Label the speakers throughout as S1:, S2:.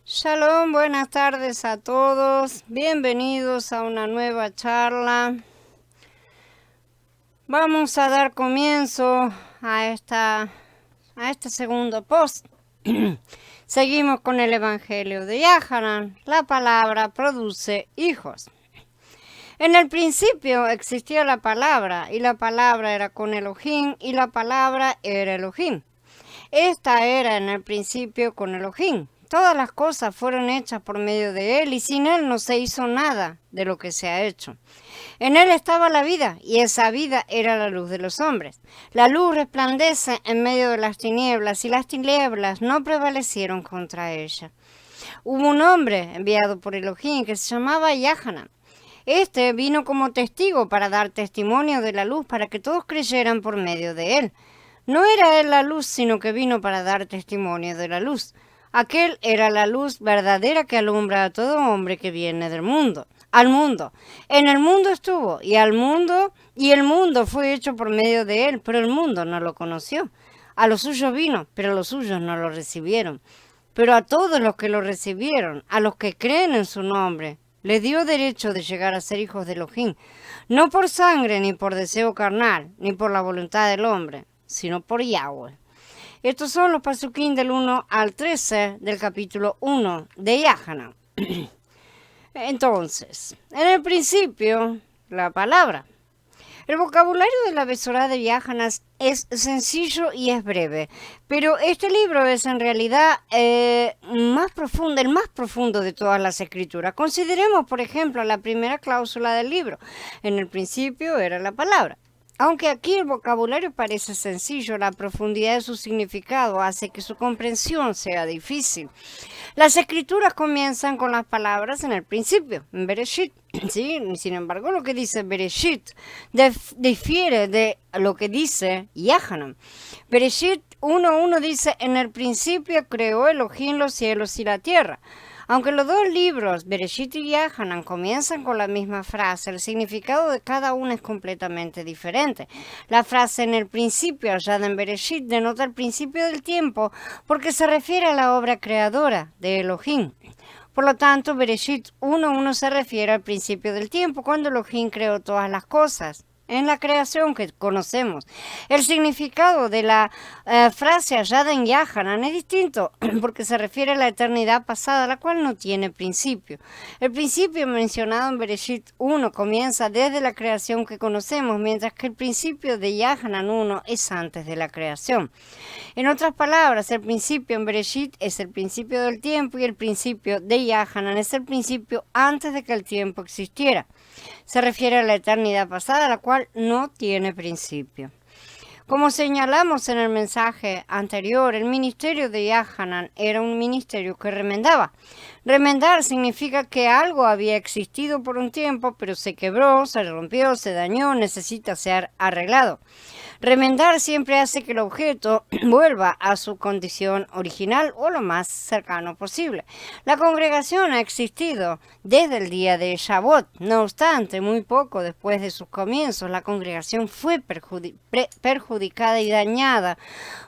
S1: Shalom, buenas tardes a todos. Bienvenidos a una nueva charla. Vamos a dar comienzo a este segundo post. Seguimos con el Evangelio de Yohanan. La palabra produce hijos. En el principio existía la palabra, y la palabra era con Elohim, y la palabra era Elohim. Esta era en el principio con Elohim. Todas las cosas fueron hechas por medio de Él, y sin Él no se hizo nada de lo que se ha hecho. En Él estaba la vida, y esa vida era la luz de los hombres. La luz resplandece en medio de las tinieblas, y las tinieblas no prevalecieron contra ella. Hubo un hombre enviado por Elohim que se llamaba Yohanan. Este vino como testigo para dar testimonio de la luz, para que todos creyeran por medio de Él. No era Él la luz, sino que vino para dar testimonio de la luz. Aquel era la luz verdadera que alumbra a todo hombre que viene del mundo, al mundo. En el mundo estuvo, y el mundo fue hecho por medio de Él, pero el mundo no lo conoció. A los suyos vino, pero los suyos no lo recibieron. Pero a todos los que lo recibieron, a los que creen en su nombre, les dio derecho de llegar a ser hijos de Elohim, no por sangre, ni por deseo carnal, ni por la voluntad del hombre, sino por Yahweh. Estos son los pasuquín del 1 al 13 del capítulo 1 de Yohanan. Entonces, en el principio, la palabra. El vocabulario de la Besorá de Yohanan es sencillo y es breve, pero este libro es en realidad el más profundo de todas las escrituras. Consideremos, por ejemplo, la primera cláusula del libro. En el principio era la palabra. Aunque aquí el vocabulario parece sencillo, la profundidad de su significado hace que su comprensión sea difícil. Las escrituras comienzan con las palabras en el principio, en Bereshit. ¿Sí? Sin embargo, lo que dice Bereshit difiere de lo que dice Yohanan. Bereshit 1:1 dice, en el principio creó Elohim los cielos y la tierra. Aunque los dos libros, Bereshit y Yohanan, comienzan con la misma frase, el significado de cada uno es completamente diferente. La frase en el principio, hallada en Bereshit, denota el principio del tiempo porque se refiere a la obra creadora de Elohim. Por lo tanto, Bereshit 1:1 se refiere al principio del tiempo, cuando Elohim creó todas las cosas. En la creación que conocemos. El significado de la frase hallada en Yohanan es distinto porque se refiere a la eternidad pasada, la cual no tiene principio. El principio mencionado en Bereshit 1 comienza desde la creación que conocemos, mientras que el principio de Yohanan 1 es antes de la creación. En otras palabras, el principio en Bereshit es el principio del tiempo y el principio de Yohanan es el principio antes de que el tiempo existiera. Se refiere a la eternidad pasada, la cual no tiene principio. Como señalamos en el mensaje anterior, el ministerio de Yohanan era un ministerio que remendaba. Remendar significa que algo había existido por un tiempo, pero se quebró, se rompió, se dañó, necesita ser arreglado. Remendar siempre hace que el objeto vuelva a su condición original o lo más cercano posible. La congregación ha existido desde el día de Shavuot. No obstante, muy poco después de sus comienzos, la congregación fue perjudicada y dañada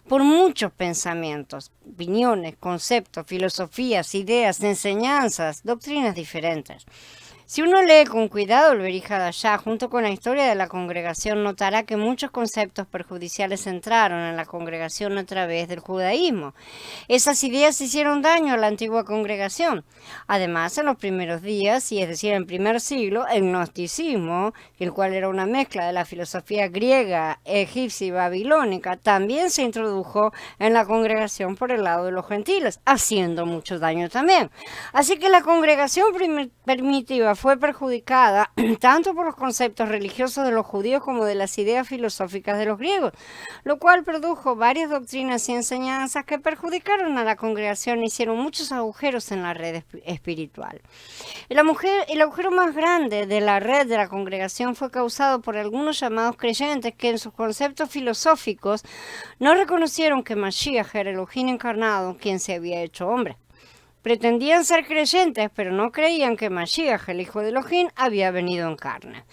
S1: por muchos pensamientos, opiniones, conceptos, filosofías, ideas, enseñanzas, doctrinas diferentes. Si uno lee con cuidado el Brit Hadashah junto con la historia de la congregación, notará que muchos conceptos perjudiciales entraron en la congregación a través del judaísmo. Esas ideas hicieron daño a la antigua congregación. Además, en los primeros días, y es decir, en el primer siglo, el gnosticismo, el cual era una mezcla de la filosofía griega, egipcia y babilónica, también se introdujo en la congregación por el lado de los gentiles, haciendo mucho daño también. Así que la congregación primitiva fue perjudicada tanto por los conceptos religiosos de los judíos como de las ideas filosóficas de los griegos, lo cual produjo varias doctrinas y enseñanzas que perjudicaron a la congregación e hicieron muchos agujeros en la red espiritual. El agujero más grande de la red de la congregación fue causado por algunos llamados creyentes que en sus conceptos filosóficos no reconocieron que Mashiach era Elohim encarnado, quien se había hecho hombre. pretendían ser creyentes, pero no creían que Mashiach, el hijo de Elohim, había venido en carne.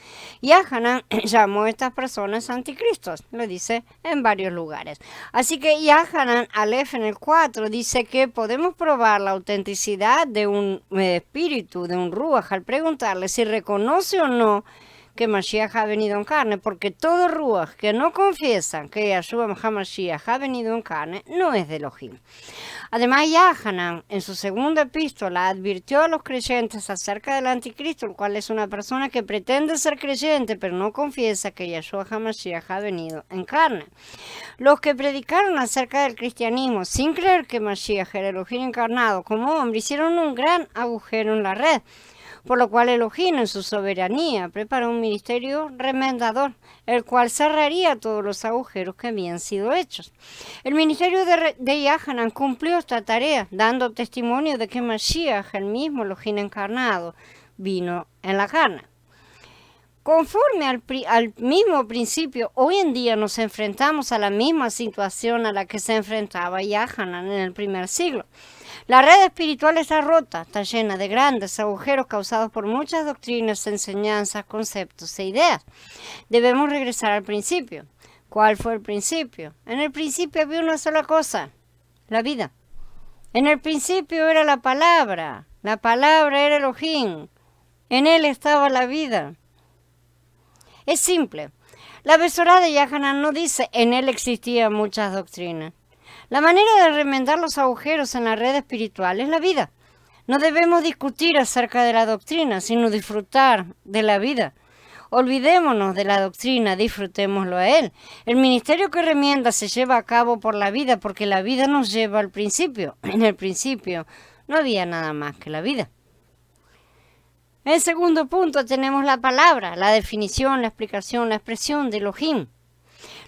S1: Yahanan llamó a estas personas anticristos, lo dice en varios lugares. Así que Yahanan Aleph en el 4 dice que podemos probar la autenticidad de un espíritu, de un ruach, al preguntarle si reconoce o no que Mashiach ha venido en carne, porque todo ruach que no confiesa que Yahshua HaMashiach ha venido en carne no es de Elohim. Además, Yahanan, en su segunda epístola, advirtió a los creyentes acerca del anticristo, el cual es una persona que pretende ser creyente, pero no confiesa que Yahshua HaMashiach ha venido en carne. Los que predicaron acerca del cristianismo sin creer que Mashiach era Elohim encarnado como hombre, hicieron un gran agujero en la red, por lo cual Elohim en su soberanía preparó un ministerio remendador, el cual cerraría todos los agujeros que habían sido hechos. El ministerio de Yahanan cumplió esta tarea, dando testimonio de que Mashiach, el mismo Elohim encarnado, vino en la carne. Conforme al mismo principio, hoy en día nos enfrentamos a la misma situación a la que se enfrentaba Yahanan en el primer siglo. La red espiritual está rota, está llena de grandes agujeros causados por muchas doctrinas, enseñanzas, conceptos e ideas. Debemos regresar al principio. ¿Cuál fue el principio? En el principio había una sola cosa, la vida. En el principio era la palabra era Elohim, en él estaba la vida. Es simple. La Besorá de Yahanan no dice en él existían muchas doctrinas. La manera de remendar los agujeros en la red espiritual es la vida. No debemos discutir acerca de la doctrina, sino disfrutar de la vida. Olvidémonos de la doctrina, disfrutémoslo a él. El ministerio que remienda se lleva a cabo por la vida, porque la vida nos lleva al principio. En el principio no había nada más que la vida. En el segundo punto tenemos la palabra, la definición, la explicación, la expresión de Elohim.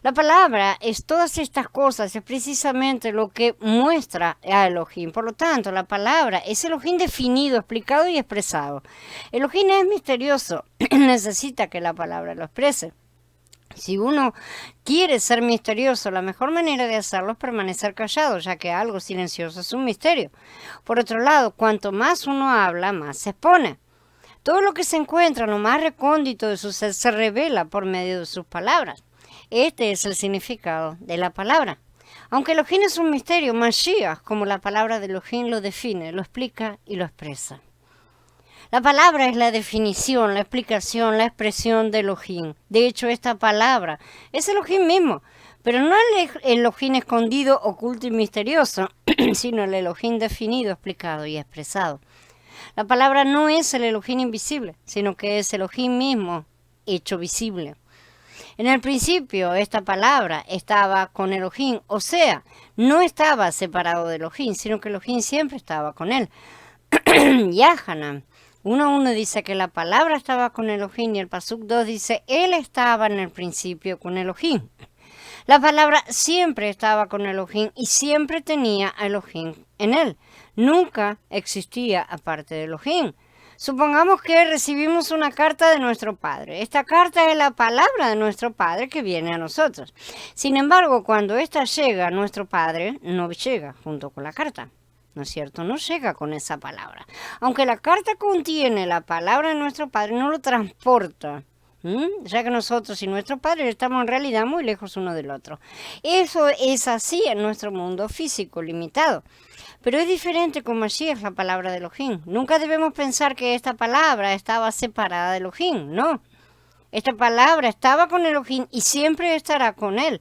S1: La palabra es todas estas cosas, es precisamente lo que muestra a Elohim. Por lo tanto, la palabra es Elohim definido, explicado y expresado. Elohim es misterioso, necesita que la palabra lo exprese. Si uno quiere ser misterioso, la mejor manera de hacerlo es permanecer callado, ya que algo silencioso es un misterio. Por otro lado, cuanto más uno habla, más se expone. Todo lo que se encuentra en lo más recóndito de su ser se revela por medio de sus palabras. Este es el significado de la palabra. Aunque Elohim es un misterio, Mashiach, como la palabra de Elohim, lo define, lo explica y lo expresa. La palabra es la definición, la explicación, la expresión de Elohim. De hecho, esta palabra es Elohim mismo, pero no el Elohim escondido, oculto y misterioso, sino el Elohim definido, explicado y expresado. La palabra no es el Elohim invisible, sino que es Elohim mismo, hecho visible. En el principio, esta palabra estaba con Elohim, o sea, no estaba separado de Elohim, sino que Elohim siempre estaba con él. Yahanan 1.1 dice que la palabra estaba con Elohim y el Pasuk 2 dice, él estaba en el principio con Elohim. La palabra siempre estaba con Elohim y siempre tenía a Elohim en él. Nunca existía aparte de Elohim. Supongamos que recibimos una carta de nuestro Padre. Esta carta es la palabra de nuestro Padre que viene a nosotros. Sin embargo, cuando ésta llega a nuestro Padre, no llega junto con la carta. ¿No es cierto? No llega con esa palabra. Aunque la carta contiene la palabra de nuestro Padre, no lo transporta. Ya que nosotros y nuestro Padre estamos en realidad muy lejos uno del otro. Eso es así en nuestro mundo físico limitado. Pero es diferente con Mashiach, la palabra de Elohim. Nunca debemos pensar que esta palabra estaba separada de Elohim, no. Esta palabra estaba con Elohim y siempre estará con él.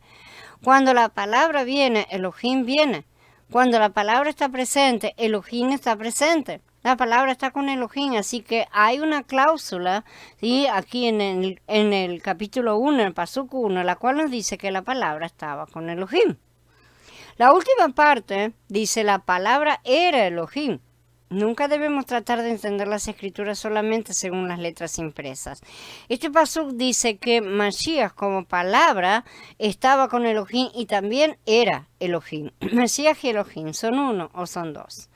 S1: Cuando la palabra viene, Elohim viene. Cuando la palabra está presente, Elohim está presente. La palabra está con Elohim, así que hay una cláusula, ¿sí? Aquí en el capítulo 1, en el Pasuk 1, la cual nos dice que la palabra estaba con Elohim. La última parte dice la palabra era Elohim. Nunca debemos tratar de entender las escrituras solamente según las letras impresas. Este pasuk dice que Mashiach como palabra estaba con Elohim y también era Elohim. Mashiach y Elohim, ¿son uno o son dos?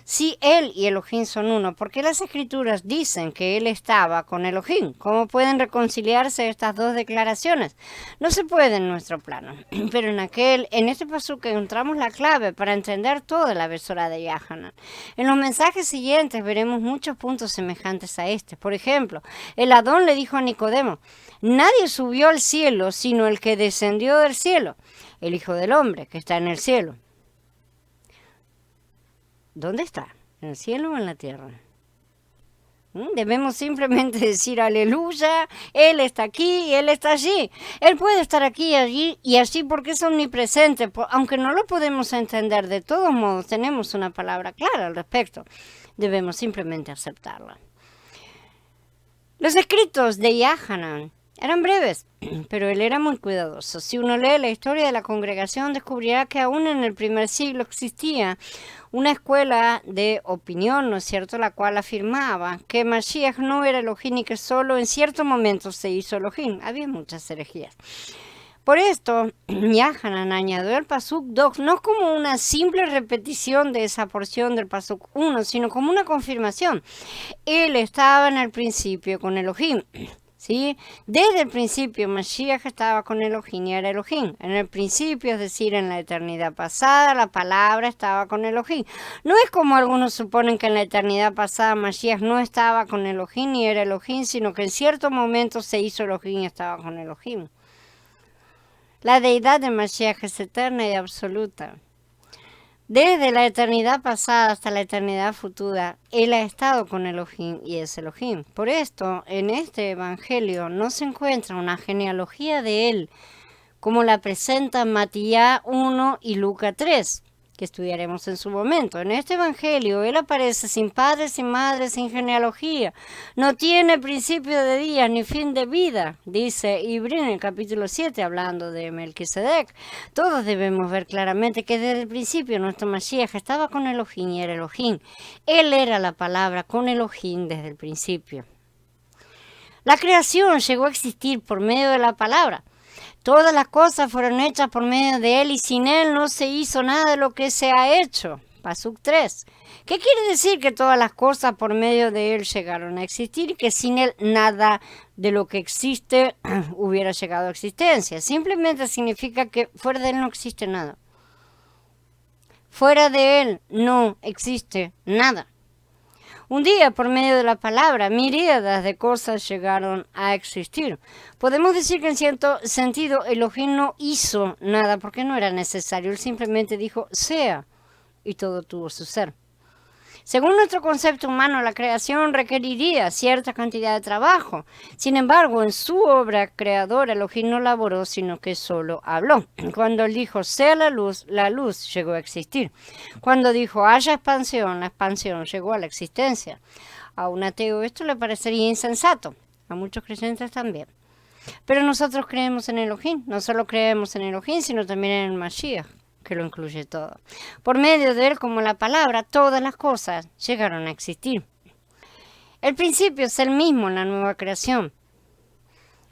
S1: si él y Elohim son uno? Porque las escrituras dicen que él estaba con Elohim. ¿Cómo pueden reconciliarse estas dos declaraciones? No se puede en nuestro plano. Pero en este pasuk encontramos la clave para entender toda la Besorá de Yahanan. En los mensajes siguientes veremos muchos puntos semejantes a este. Por ejemplo, el Adón le dijo a Nicodemo: nadie subió al cielo sino el que descendió del cielo, el Hijo del Hombre que está en el cielo. ¿Dónde está? ¿En el cielo o en la tierra? Debemos simplemente decir aleluya, Él está aquí, Él está allí. Él puede estar aquí y allí y así porque es omnipresente. Aunque no lo podemos entender, de todos modos tenemos una palabra clara al respecto. Debemos simplemente aceptarla. Los escritos de Yahanan eran breves, pero él era muy cuidadoso. Si uno lee la historia de la congregación, descubrirá que aún en el primer siglo existía una escuela de opinión, ¿no es cierto?, la cual afirmaba que Mashiach no era Elohim y que solo en ciertos momentos se hizo Elohim. Había muchas herejías. Por esto, Yahanan añadió el pasuk 2 no como una simple repetición de esa porción del pasuk 1, sino como una confirmación. Él estaba en el principio con Elohim. ¿Sí? Desde el principio, Mashiach estaba con Elohim y era Elohim. En el principio, es decir, en la eternidad pasada, la palabra estaba con Elohim. No es como algunos suponen que en la eternidad pasada Mashiach no estaba con Elohim ni era Elohim, sino que en cierto momento se hizo Elohim y estaba con Elohim. La deidad de Mashiach es eterna y absoluta. Desde la eternidad pasada hasta la eternidad futura, Él ha estado con Elohim y es Elohim. Por esto, en este evangelio no se encuentra una genealogía de Él, como la presentan Matías 1 y Lucas 3, que estudiaremos en su momento. En este evangelio, Él aparece sin padre, sin madre, sin genealogía. No tiene principio de días ni fin de vida, dice Ibrí en el capítulo 7, hablando de Melquisedec. Todos debemos ver claramente que desde el principio nuestro Mashiach estaba con Elohim y era Elohim. Él era la palabra con Elohim desde el principio. La creación llegó a existir por medio de la palabra. Todas las cosas fueron hechas por medio de Él y sin Él no se hizo nada de lo que se ha hecho. Pasuk 3. ¿Qué quiere decir que todas las cosas por medio de Él llegaron a existir y que sin Él nada de lo que existe hubiera llegado a existencia? Simplemente significa que fuera de Él no existe nada. Fuera de Él no existe nada. Un día, por medio de la palabra, miríadas de cosas llegaron a existir. Podemos decir que en cierto sentido Elohim no hizo nada porque no era necesario. Él simplemente dijo, sea, y todo tuvo su ser. Según nuestro concepto humano, la creación requeriría cierta cantidad de trabajo. Sin embargo, en su obra creadora, Elohim no laboró, sino que solo habló. Cuando él dijo, sea la luz llegó a existir. Cuando dijo, haya expansión, la expansión llegó a la existencia. A un ateo esto le parecería insensato, a muchos creyentes también. Pero nosotros creemos en Elohim, no solo creemos en Elohim, sino también en el Mashiach, que lo incluye todo. Por medio de él, como la palabra, todas las cosas llegaron a existir. El principio es el mismo en la nueva creación.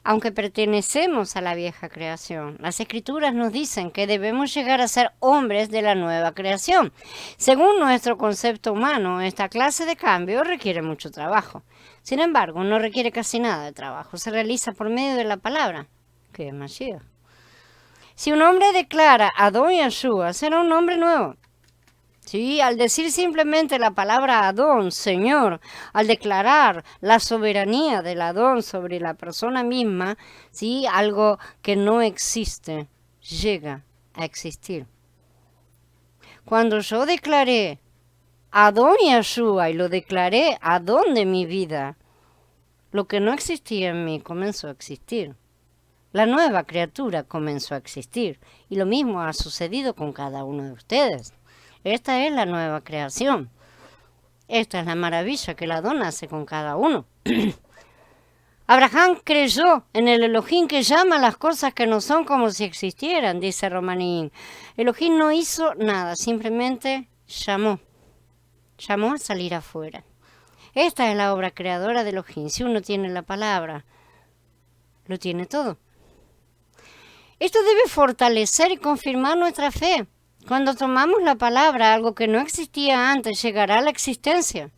S1: Aunque pertenecemos a la vieja creación, las escrituras nos dicen que debemos llegar a ser hombres de la nueva creación. Según nuestro concepto humano, esta clase de cambio requiere mucho trabajo. Sin embargo, no requiere casi nada de trabajo. Se realiza por medio de la palabra, que es Mashiach. Si un hombre declara Adón Yeshua, será un hombre nuevo. Sí, al decir simplemente la palabra Adón, Señor, al declarar la soberanía del Adón sobre la persona misma, sí, algo que no existe, llega a existir. Cuando yo declaré Adón Yeshua y lo declaré Adón de mi vida, lo que no existía en mí comenzó a existir. La nueva criatura comenzó a existir y lo mismo ha sucedido con cada uno de ustedes. Esta es la nueva creación. Esta es la maravilla que el Adón hace con cada uno. Abraham creyó en el Elohim que llama las cosas que no son como si existieran, dice Romanín. Elohim no hizo nada, simplemente llamó. Llamó a salir afuera. Esta es la obra creadora de Elohim. Si uno tiene la palabra, lo tiene todo. Esto debe fortalecer y confirmar nuestra fe. Cuando tomamos la palabra, algo que no existía antes llegará a la existencia.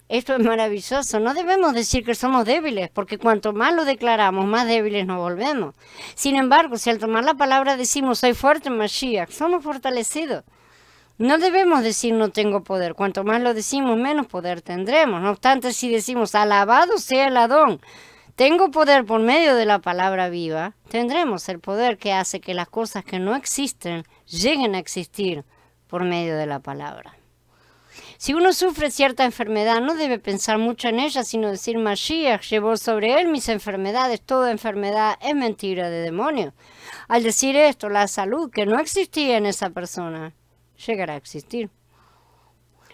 S1: Esto es maravilloso. No debemos decir que somos débiles, porque cuanto más lo declaramos, más débiles nos volvemos. Sin embargo, si al tomar la palabra decimos soy fuerte en Mashiach, somos fortalecidos. No debemos decir no tengo poder. Cuanto más lo decimos, menos poder tendremos. No obstante, si decimos alabado sea el Adón, tengo poder por medio de la palabra viva, tendremos el poder que hace que las cosas que no existen lleguen a existir por medio de la palabra. Si uno sufre cierta enfermedad, no debe pensar mucho en ella, sino decir, Mashiach llevó sobre él mis enfermedades, toda enfermedad es mentira de demonio. Al decir esto, la salud que no existía en esa persona, llegará a existir.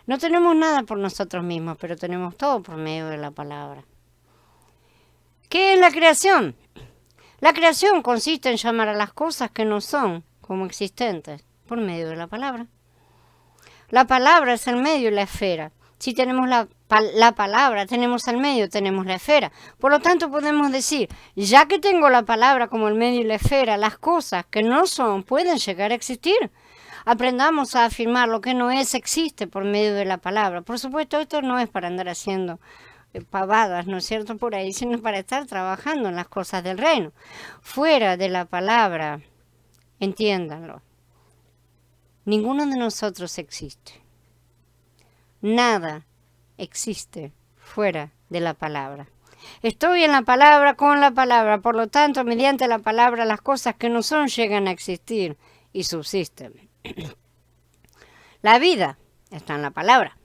S1: No tenemos nada por nosotros mismos, pero tenemos todo por medio de la palabra. ¿Qué es la creación? La creación consiste en llamar a las cosas que no son como existentes por medio de la palabra. La palabra es el medio y la esfera. Si tenemos la palabra, tenemos el medio, tenemos la esfera. Por lo tanto, podemos decir, ya que tengo la palabra como el medio y la esfera, las cosas que no son pueden llegar a existir. Aprendamos a afirmar lo que no es, existe por medio de la palabra. Por supuesto, esto no es para andar haciendo pavadas, ¿no es cierto?, por ahí, sino para estar trabajando en las cosas del reino. Fuera de la palabra, entiéndanlo. Ninguno de nosotros existe. Nada existe fuera de la palabra. Estoy en la palabra, con la palabra. Por lo tanto, mediante la palabra, las cosas que no son llegan a existir y subsisten. La vida está en la palabra.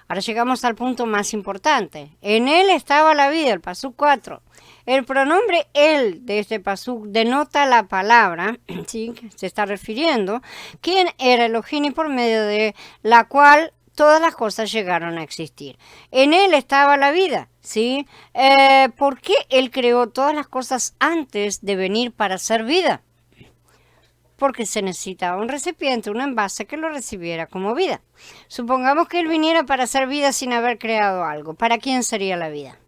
S1: Ahora llegamos al punto más importante. En él estaba la vida, el pasuk 4. El pronombre él de este pasuk denota la palabra, ¿sí?, se está refiriendo, quién era Elohim y por medio de la cual todas las cosas llegaron a existir. En él estaba la vida, ¿sí? ¿Por qué él creó todas las cosas antes de venir para ser vida? Porque se necesitaba un recipiente, un envase que lo recibiera como vida. Supongamos que él viniera para hacer vida sin haber creado algo. ¿Para quién sería la vida?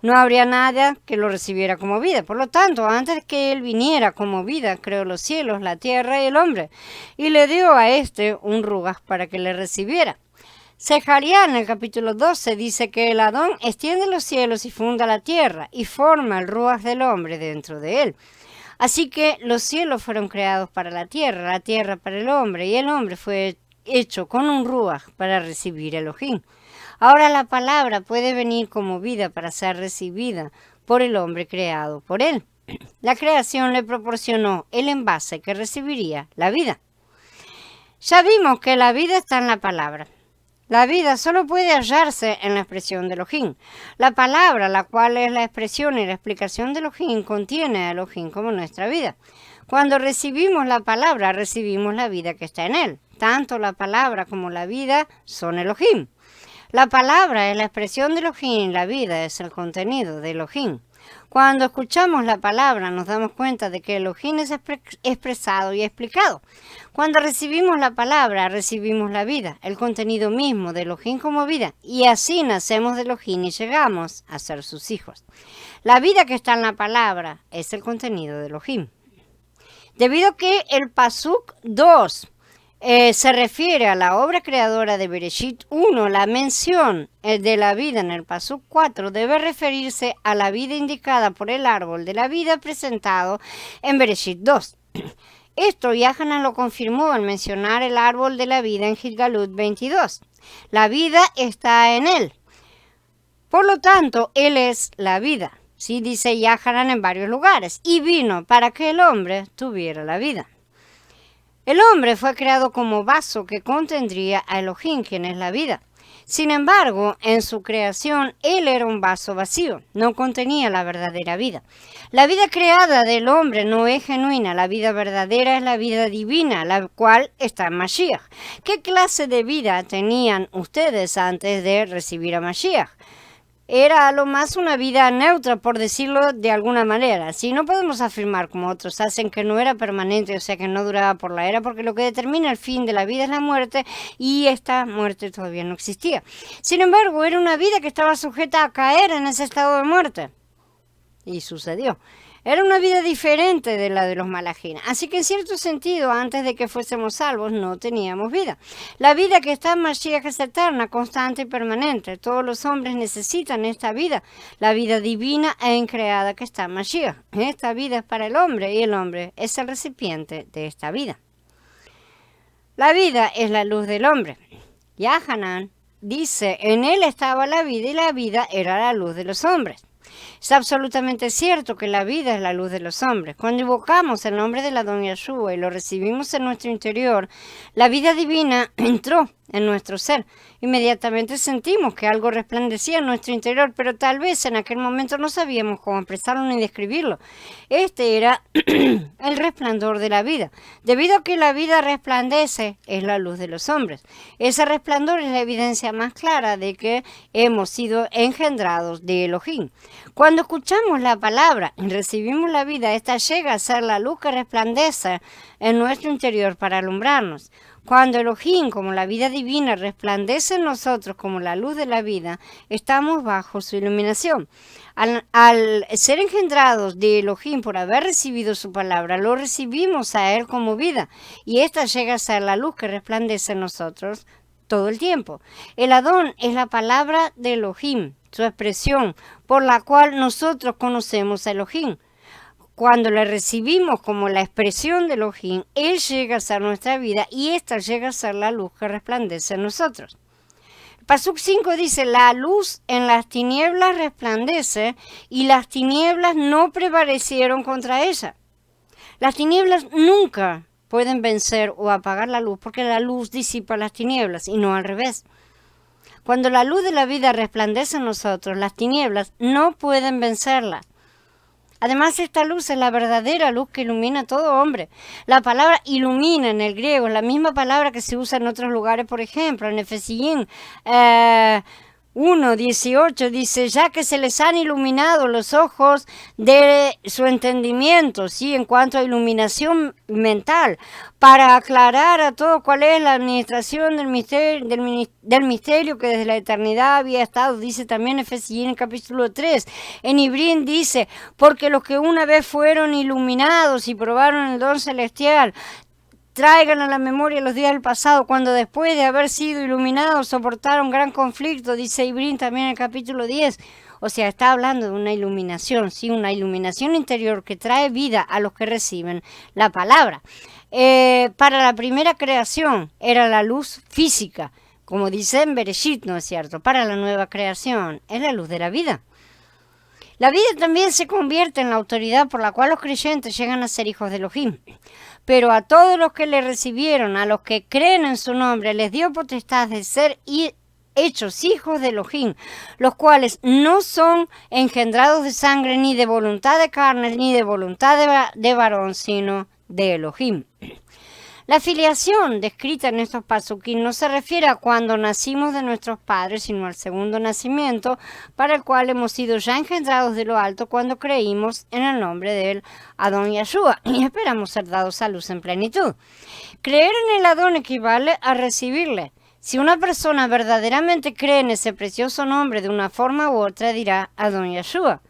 S1: No habría nada que lo recibiera como vida. Por lo tanto, antes de que él viniera como vida, creó los cielos, la tierra y el hombre. Y le dio a este un ruaj para que le recibiera. Sejaría en el capítulo 12 dice que el Adón extiende los cielos y funda la tierra y forma el ruaj del hombre dentro de él. Así que los cielos fueron creados para la tierra para el hombre, y el hombre fue hecho con un ruaj para recibir Elohim. Ahora la palabra puede venir como vida para ser recibida por el hombre creado por él. La creación le proporcionó el envase que recibiría la vida. Ya vimos que la vida está en la palabra. La vida solo puede hallarse en la expresión de Elohim. La palabra, la cual es la expresión y la explicación de Elohim, contiene a Elohim como nuestra vida. Cuando recibimos la palabra, recibimos la vida que está en él. Tanto la palabra como la vida son Elohim. La palabra es la expresión de Elohim, la vida es el contenido de Elohim. Cuando escuchamos la palabra nos damos cuenta de que Elohim es expresado y explicado. Cuando recibimos la palabra, recibimos la vida, el contenido mismo de Elohim como vida, y así nacemos de Elohim y llegamos a ser sus hijos. La vida que está en la palabra es el contenido de Elohim. Debido a que el pasuk 2 se refiere a la obra creadora de Bereshit 1, la mención de la vida en el pasuk 4 debe referirse a la vida indicada por el árbol de la vida presentado en Bereshit 2. Esto Yahanan lo confirmó al mencionar el árbol de la vida en Gilgalut 22. La vida está en él. Por lo tanto, él es la vida. Sí, dice Yahanan en varios lugares. Y vino para que el hombre tuviera la vida. El hombre fue creado como vaso que contendría a Elohim, quien es la vida. Sin embargo, en su creación, él era un vaso vacío, no contenía la verdadera vida. La vida creada del hombre no es genuina, la vida verdadera es la vida divina, la cual está en Mashiach. ¿Qué clase de vida tenían ustedes antes de recibir a Mashiach? Era a lo más una vida neutra, por decirlo de alguna manera. Si no podemos afirmar, como otros hacen, que no era permanente, o sea que no duraba por la era, porque lo que determina el fin de la vida es la muerte, y esta muerte todavía no existía. Sin embargo, era una vida que estaba sujeta a caer en ese estado de muerte. Y sucedió. Era una vida diferente de la de los Malachim. Así que en cierto sentido, antes de que fuésemos salvos, no teníamos vida. La vida que está en Mashiach es eterna, constante y permanente. Todos los hombres necesitan esta vida, la vida divina e increada que está en Mashiach. Esta vida es para el hombre y el hombre es el recipiente de esta vida. La vida es la luz del hombre. Yahanan dice, en él estaba la vida y la vida era la luz de los hombres. Es absolutamente cierto que la vida es la luz de los hombres. Cuando invocamos el nombre del Adón Yahshua y lo recibimos en nuestro interior, la vida divina entró en nuestro ser. Inmediatamente sentimos que algo resplandecía en nuestro interior, pero tal vez en aquel momento no sabíamos cómo expresarlo ni describirlo. Este era el resplandor de la vida. Debido a que la vida resplandece, es la luz de los hombres. Ese resplandor es la evidencia más clara de que hemos sido engendrados de Elohim. Cuando escuchamos la palabra y recibimos la vida, esta llega a ser la luz que resplandece en nuestro interior para alumbrarnos. Cuando Elohim, como la vida divina, resplandece en nosotros como la luz de la vida, estamos bajo su iluminación. Al ser engendrados de Elohim por haber recibido su palabra, lo recibimos a Él como vida, y esta llega a ser la luz que resplandece en nosotros todo el tiempo. El Adón es la palabra de Elohim, su expresión, por la cual nosotros conocemos a Elohim. Cuando le recibimos como la expresión de Elohim, Él llega a ser nuestra vida y esta llega a ser la luz que resplandece en nosotros. El Pasuk 5 dice, la luz en las tinieblas resplandece y las tinieblas no prevalecieron contra ella. Las tinieblas nunca pueden vencer o apagar la luz porque la luz disipa las tinieblas y no al revés. Cuando la luz de la vida resplandece en nosotros, las tinieblas no pueden vencerla. Además, esta luz es la verdadera luz que ilumina a todo hombre. La palabra ilumina en el griego es la misma palabra que se usa en otros lugares, por ejemplo, en Efesín 1:18 dice, ya que se les han iluminado los ojos de su entendimiento, ¿sí? En cuanto a iluminación mental, para aclarar a todos cuál es la administración del misterio que desde la eternidad había estado, dice también Efesín en capítulo 3. En Ibrín dice, porque los que una vez fueron iluminados y probaron el don celestial, traigan a la memoria los días del pasado, cuando después de haber sido iluminados soportaron gran conflicto, dice Ibrín también en el capítulo 10. O sea, está hablando de una iluminación, ¿sí? Una iluminación interior que trae vida a los que reciben la palabra. Para la primera creación era la luz física, como dice en Bereshit, ¿no es cierto? Para la nueva creación es la luz de la vida. La vida también se convierte en la autoridad por la cual los creyentes llegan a ser hijos de Elohim. Pero a todos los que le recibieron, a los que creen en su nombre, les dio potestad de ser hechos hijos de Elohim, los cuales no son engendrados de sangre, ni de voluntad de carne, ni de voluntad de varón, sino de Elohim. La filiación descrita en estos pasukim no se refiere a cuando nacimos de nuestros padres, sino al segundo nacimiento, para el cual hemos sido ya engendrados de lo alto cuando creímos en el nombre del Adón Yahshua y esperamos ser dados a luz en plenitud. Creer en el Adón equivale a recibirle. Si una persona verdaderamente cree en ese precioso nombre de una forma u otra, dirá Adón Yahshua.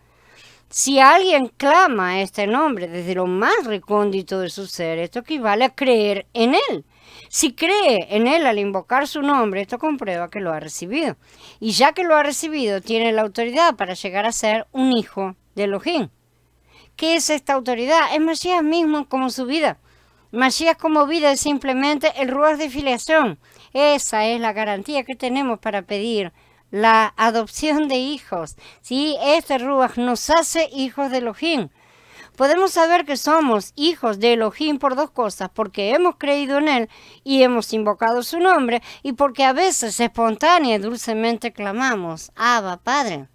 S1: Si alguien clama este nombre desde lo más recóndito de su ser, esto equivale a creer en él. Si cree en él al invocar su nombre, esto comprueba que lo ha recibido. Y ya que lo ha recibido, tiene la autoridad para llegar a ser un hijo de Elohim. ¿Qué es esta autoridad? Es Mashiach mismo como su vida. Mashiach como vida es simplemente el ruach de filiación. Esa es la garantía que tenemos para pedir la adopción de hijos. ¿Sí? Este ruach nos hace hijos de Elohim. Podemos saber que somos hijos de Elohim por dos cosas, porque hemos creído en Él y hemos invocado su nombre, y porque a veces espontánea y dulcemente clamamos, Abba, Padre.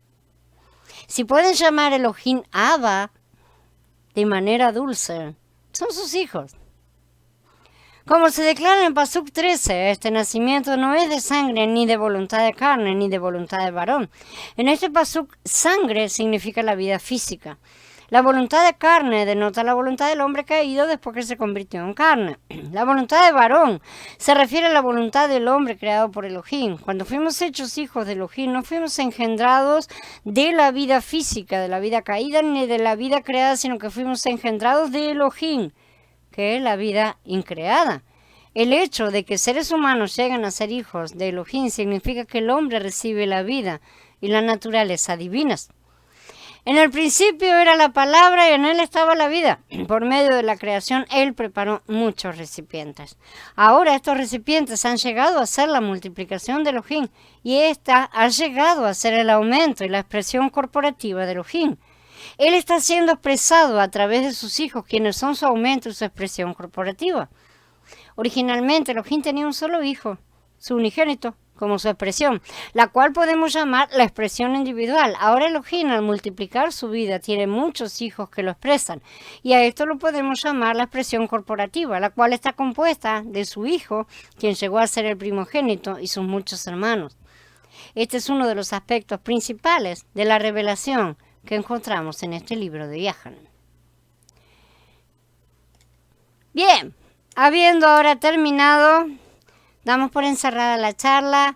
S1: Si pueden llamar Elohim Abba de manera dulce, son sus hijos. Como se declara en Pasuk 13, este nacimiento no es de sangre, ni de voluntad de carne, ni de voluntad de varón. En este Pasuk, sangre significa la vida física. La voluntad de carne denota la voluntad del hombre caído después que se convirtió en carne. La voluntad de varón se refiere a la voluntad del hombre creado por Elohim. Cuando fuimos hechos hijos de Elohim, no fuimos engendrados de la vida física, de la vida caída, ni de la vida creada, sino que fuimos engendrados de Elohim, que es la vida increada. El hecho de que seres humanos lleguen a ser hijos de Elohim significa que el hombre recibe la vida y la naturaleza divinas. En el principio era la palabra y en él estaba la vida. Por medio de la creación, él preparó muchos recipientes. Ahora estos recipientes han llegado a ser la multiplicación de Elohim y esta ha llegado a ser el aumento y la expresión corporativa de Elohim. Él está siendo expresado a través de sus hijos, quienes son su aumento y su expresión corporativa. Originalmente Elohim tenía un solo hijo, su unigénito, como su expresión, la cual podemos llamar la expresión individual. Ahora Elohim, al multiplicar su vida, tiene muchos hijos que lo expresan, y a esto lo podemos llamar la expresión corporativa, la cual está compuesta de su hijo, quien llegó a ser el primogénito, y sus muchos hermanos. Este es uno de los aspectos principales de la revelación que encontramos en este libro de Yohanan. Bien. Habiendo ahora terminado, damos por encerrada la charla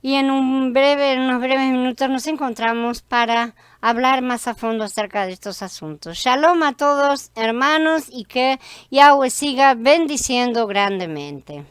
S1: y en unos breves minutos nos encontramos para hablar más a fondo acerca de estos asuntos. Shalom a todos, hermanos, y que Yahweh siga bendiciendo grandemente.